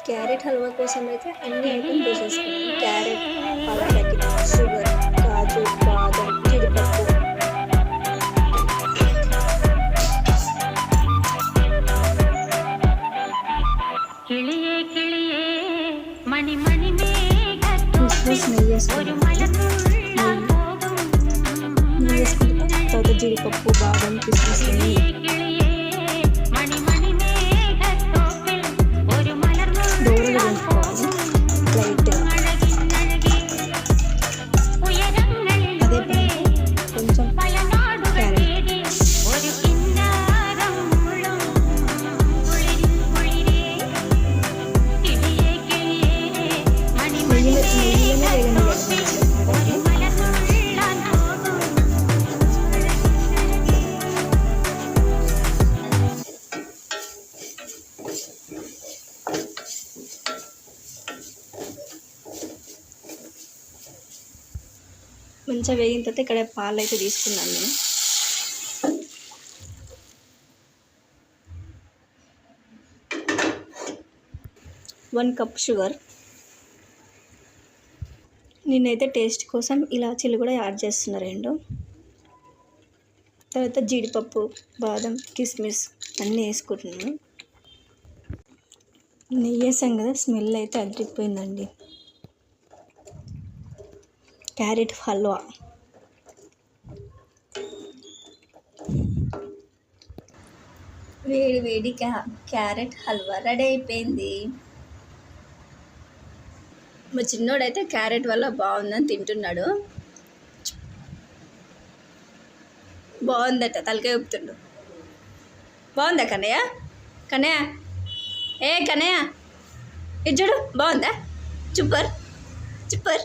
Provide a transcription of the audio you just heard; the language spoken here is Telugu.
క్యారెట్ హల్వా కోసం అయితే అన్ని ఐటెం తీసేసుకున్నాను. క్యారెట్, పాల ప్యాకెట్, షుగర్, కాజు, బాదం, జీడిపప్పు. కిస్మిస్ నెయ్యి వేసుకుంటాను. నెయ్యి వేసుకుంటే తర్వాత జీడిపప్పు, బాదం, కిస్మిస్ నెయ్యి దూరగా వేసుకోవాలి లైట్గా. అదే కొంచెం క్యారెట్ నెయ్యిలోనే వేగనివ్వాలి. మంచిగా వేగిన తర్వాత ఇక్కడ పాలు అయితే తీసుకున్నాను నేను. One cup sugar. నేనైతే టేస్ట్ కోసం ఇలాచీలు కూడా యాడ్ చేస్తున్నా 2. తర్వాత జీడిపప్పు, బాదం, కిస్మిస్ అన్నీ వేసుకుంటున్నాను. నెయ్యి వేసాం కదా, స్మెల్ అయితే అదిరిపోయిందండి. క్యారెట్ హల్వా వేడి వేడి క్యారెట్ హల్వా రెడీ అయిపోయింది. మా చిన్నోడైతే క్యారెట్ వల్ల బాగుందని తింటున్నాడు. బాగుందట, తలకాయ ఊపుతుండు. బాగుందా కన్నయ్య? కన్నయ్య కన్నయ్య ఇది చూడు, బాగుందా? Super super.